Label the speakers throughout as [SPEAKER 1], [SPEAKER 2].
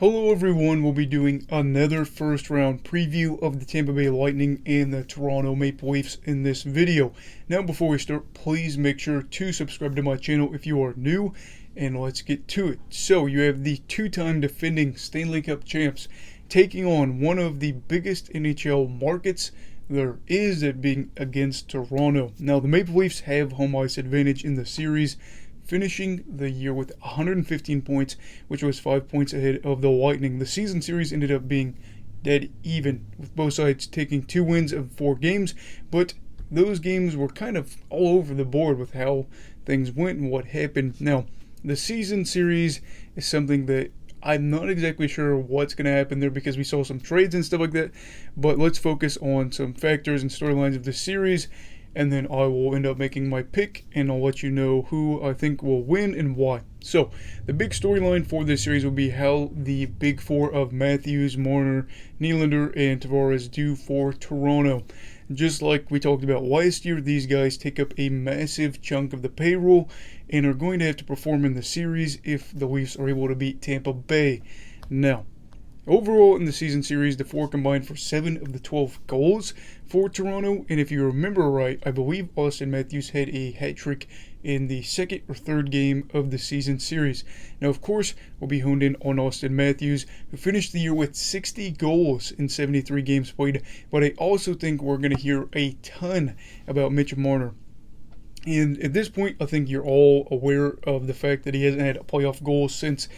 [SPEAKER 1] Hello everyone, we'll be doing another first round preview of the Tampa Bay Lightning and the Toronto Maple Leafs in this video. Now before we start, please make sure to subscribe to my channel if you are new, and let's get to it. So you have the two-time defending Stanley Cup champs taking on one of the biggest NHL markets there is, it being against Toronto. Now the Maple Leafs have home ice advantage in the series, finishing the year with 115 points, which was 5 points ahead of the Lightning. The season series ended up being dead even, with both sides taking 2 wins of 4 games, but those games were kind of all over the board with how things went and what happened. Now, the season series is something that I'm not exactly sure what's going to happen there because we saw some trades and stuff like that, but let's focus on some factors and storylines of the series, and then I will end up making my pick, and I'll let you know who I think will win and why. So, the big storyline for this series will be how the big four of Matthews, Marner, Nylander, and Tavares do for Toronto. Just like we talked about last year, these guys take up a massive chunk of the payroll and are going to have to perform in the series if the Leafs are able to beat Tampa Bay. Now, overall in the season series, the four combined for 7 of the 12 goals for Toronto, and if you remember right, I believe Austin Matthews had a hat trick in the second or third game of the season series. Now, of course, we'll be honed in on Austin Matthews, who finished the year with 60 goals in 73 games played, but I also think we're going to hear a ton about Mitch Marner. And at this point, I think you're all aware of the fact that he hasn't had a playoff goal since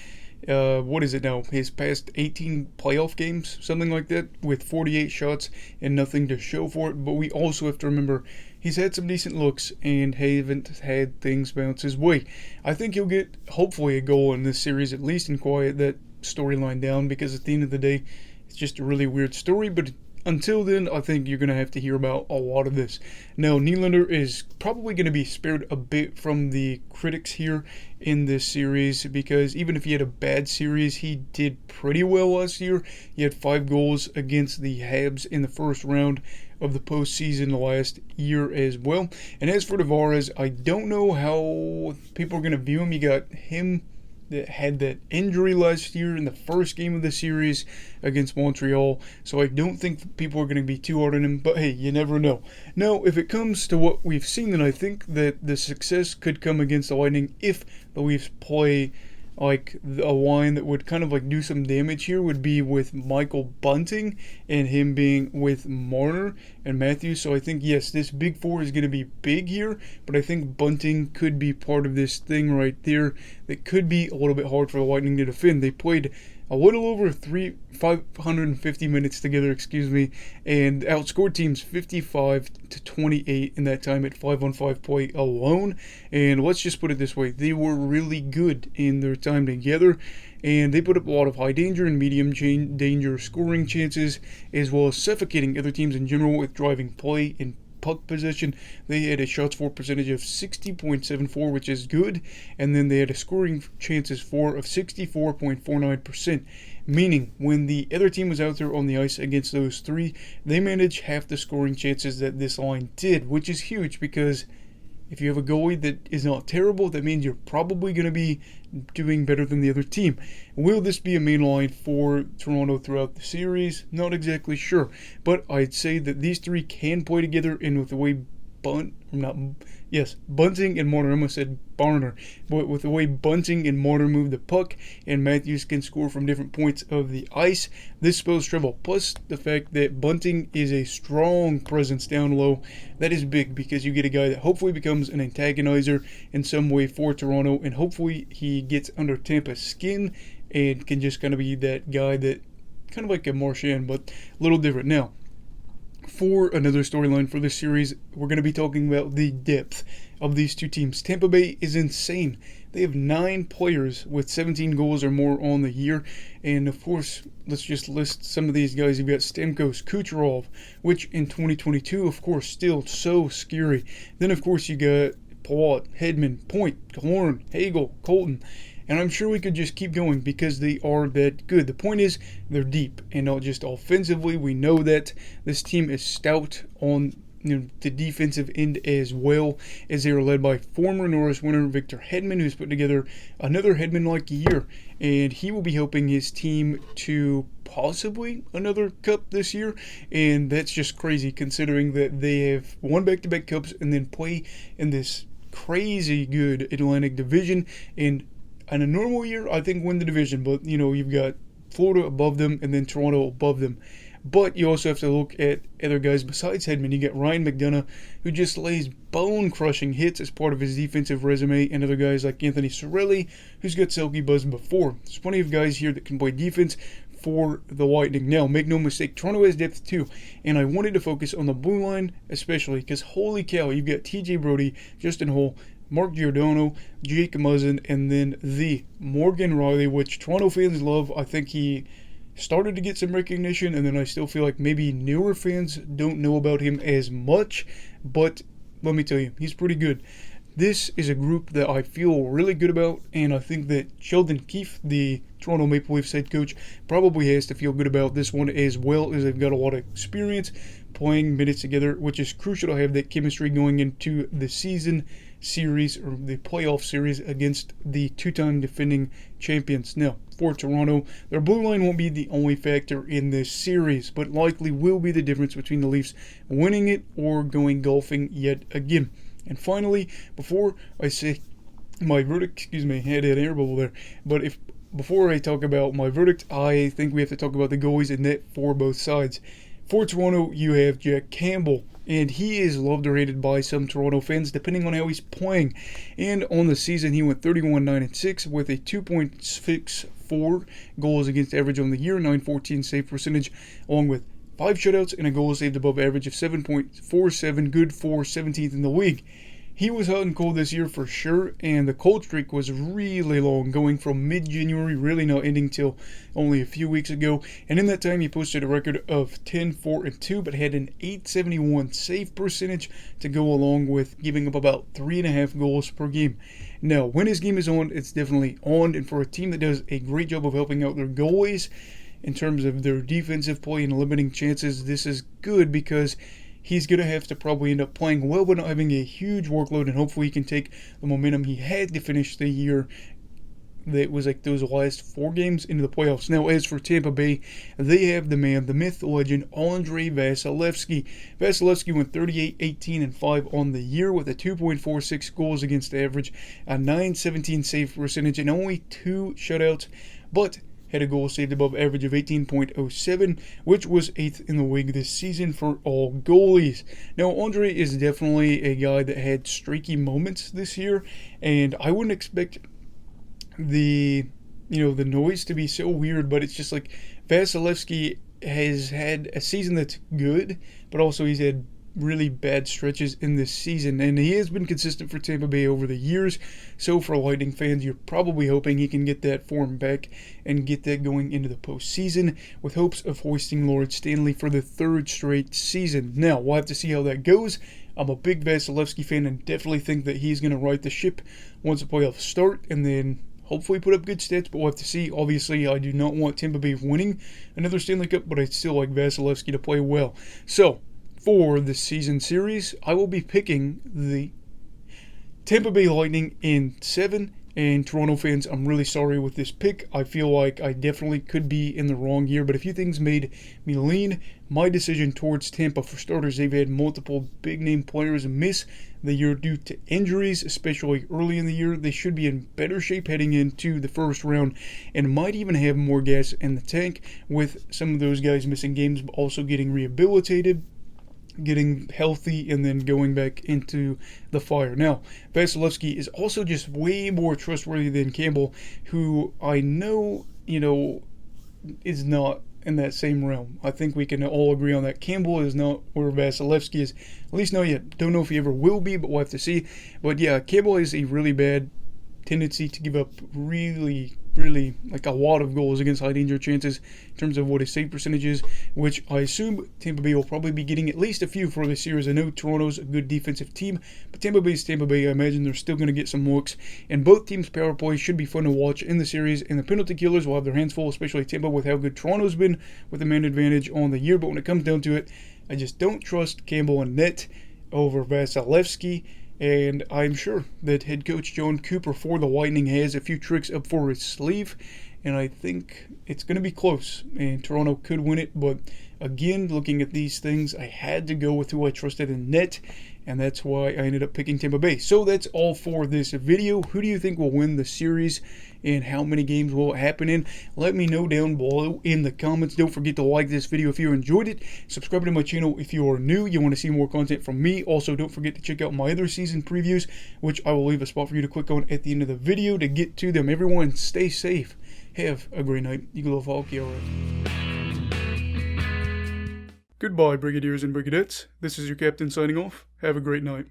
[SPEAKER 1] what is it now? His past 18 playoff games, something like that, with 48 shots and nothing to show for it. But we also have to remember he's had some decent looks and haven't had things bounce his way. I think he'll get, hopefully, a goal in this series, at least, and quiet that storyline down, because at the end of the day, it's just a really weird story. But until then, I think you're going to have to hear about a lot of this. Now, Nylander is probably going to be spared a bit from the critics here in this series, because even if he had a bad series, he did pretty well last year. He had 5 goals against the Habs in the first round of the postseason last year as well. And as for Tavares, I don't know how people are going to view him. You got him that had that injury last year in the first game of the series against Montreal, so I don't think people are going to be too hard on him, but hey, you never know. Now, if it comes to what we've seen, then I think that the success could come against the Lightning if the Leafs play like a line that would kind of like do some damage here would be with Michael Bunting and him being with Marner and Matthews. So I think, yes, this big four is going to be big here, but I think Bunting could be part of this thing right there that could be a little bit hard for the Lightning to defend. They played a little over 550 minutes together, and outscored teams 55-28 in that time at 5-on-5 play alone. And let's just put it this way, they were really good in their time together, and they put up a lot of high danger and medium danger scoring chances, as well as suffocating other teams in general with driving play and puck possession. They had a shots for percentage of 60.74, which is good, and then they had a scoring chances for of 64.49%, meaning when the other team was out there on the ice against those three, they managed half the scoring chances that this line did, which is huge, because if you have a goalie that is not terrible, that means you're probably going to be doing better than the other team. Will this be a main line for Toronto throughout the series? Not exactly sure. But I'd say that these three can play together, and with the way Bunting and Marner, I almost said Barner, but with the way Bunting and Marner move the puck, and Matthews can score from different points of the ice, this spells trouble. Plus the fact that Bunting is a strong presence down low, that is big, because you get a guy that hopefully becomes an antagonizer in some way for Toronto, and hopefully he gets under Tampa's skin and can just kind of be that guy that, kind of like a Marchand, but a little different. Now, for another storyline for this series, we're going to be talking about the depth of these two teams. Tampa Bay is insane. They have 9 players with 17 goals or more on the year. And of course, let's just list some of these guys. You've got Stamkos, Kucherov, which in 2022, of course, still so scary. Then, of course, you got Palat, Hedman, Point, Horn, Hagel, Colton. And I'm sure we could just keep going because they are that good. The point is, they're deep, and not just offensively. We know that this team is stout on the defensive end as well, as they are led by former Norris winner Victor Hedman, who's put together another Hedman-like year, and he will be helping his team to possibly another cup this year, and that's just crazy considering that they have won back-to-back cups and then play in this crazy good Atlantic Division, and in a normal year, I think win the division, but you've got Florida above them and then Toronto above them. But you also have to look at other guys besides Hedman. You got Ryan McDonough, who just lays bone-crushing hits as part of his defensive resume, and other guys like Anthony Cirelli, who's got Selke buzz before. There's plenty of guys here that can play defense for the Lightning. Now, make no mistake, Toronto has depth too, and I wanted to focus on the blue line especially, because holy cow, you've got TJ Brody, Justin Holl, Mark Giordano, Jake Muzzin, and then the Morgan Rielly, which Toronto fans love. I think he started to get some recognition, and then I still feel like maybe newer fans don't know about him as much, but let me tell you, he's pretty good. This is a group that I feel really good about, and I think that Sheldon Keefe, the Toronto Maple Leafs head coach, probably has to feel good about this one as well, as they've got a lot of experience playing minutes together, which is crucial to have that chemistry going into the season series or the playoff series against the two-time defending champions. Now, for Toronto, their blue line won't be the only factor in this series, but likely will be the difference between the Leafs winning it or going golfing yet again. And finally, before I say my verdict, I had an air bubble there, but before I talk about my verdict, I think we have to talk about the goalies and net for both sides. For Toronto, you have Jack Campbell, and he is loved or hated by some Toronto fans depending on how he's playing. And on the season, he went 31-9-6 with a 2.64 goals against average on the year, 914 save percentage, along with 5 shutouts and a goal saved above average of 7.47, good for 17th in the league. He was hot and cold this year for sure, and the cold streak was really long, going from mid-January, really not ending till only a few weeks ago. And in that time, he posted a record of 10-4-2, but had an 871 save percentage to go along with giving up about 3.5 goals per game. Now, when his game is on, it's definitely on, and for a team that does a great job of helping out their goalies in terms of their defensive play and limiting chances, this is good because he's going to have to probably end up playing well but not having a huge workload, and hopefully he can take the momentum he had to finish the year that was like those last 4 games into the playoffs. Now, as for Tampa Bay, they have the man, the myth, the legend, Andrei Vasilevskiy. Vasilevskiy went 38-18-5 on the year with a 2.46 goals against average, a 917 save percentage, and only 2 shutouts, but had a goal saved above average of 18.07, which was 8th in the league this season for all goalies. Now, Andrei is definitely a guy that had streaky moments this year, and I wouldn't expect the noise to be so weird, but it's just like Vasilevskiy has had a season that's good, but also he's had really bad stretches in this season, and he has been consistent for Tampa Bay over the years. So for Lightning fans, you're probably hoping he can get that form back and get that going into the postseason, with hopes of hoisting Lord Stanley for the 3rd straight season. Now, we'll have to see how that goes. I'm a big Vasilevskiy fan and definitely think that he's going to right the ship once the playoffs start, and then hopefully put up good stats, but we'll have to see. Obviously, I do not want Tampa Bay winning another Stanley Cup, but I'd still like Vasilevskiy to play well. So, for the season series, I will be picking the Tampa Bay Lightning in 7. And Toronto fans, I'm really sorry with this pick. I feel like I definitely could be in the wrong year, but a few things made me lean my decision towards Tampa. For starters, they've had multiple big-name players miss the year due to injuries, especially early in the year. They should be in better shape heading into the first round and might even have more gas in the tank, with some of those guys missing games but also getting rehabilitated, getting healthy, and then going back into the fire. Now, Vasilevskiy is also just way more trustworthy than Campbell, who I know, is not in that same realm. I think we can all agree on that. Campbell is not where Vasilevskiy is, at least not yet. Don't know if he ever will be, but we'll have to see. But yeah, Campbell has a really bad tendency to give up really like a lot of goals against high danger chances in terms of what his save percentage is, which I assume Tampa Bay will probably be getting at least a few for this series. I know Toronto's a good defensive team, but Tampa Bay's Tampa Bay. I imagine they're still going to get some looks, and both teams' power play should be fun to watch in the series, and the penalty killers will have their hands full, especially Tampa with how good Toronto's been with the man advantage on the year. But when it comes down to it, I just don't trust Campbell and net over Vasilevskiy. And I'm sure that head coach John Cooper for the Lightning has a few tricks up for his sleeve. And I think it's going to be close. And Toronto could win it. But again, looking at these things, I had to go with who I trusted in net. And that's why I ended up picking Tampa Bay. So that's all for this video. Who do you think will win the series? And how many games will it happen in? Let me know down below in the comments. Don't forget to like this video if you enjoyed it. Subscribe to my channel if you are new. You want to see more content from me. Also, don't forget to check out my other season previews, which I will leave a spot for you to click on at the end of the video to get to them. Everyone, stay safe. Have a great night. Eagle of Hockey, alright. Goodbye, Brigadiers and Brigadettes. This is your captain signing off. Have a great night.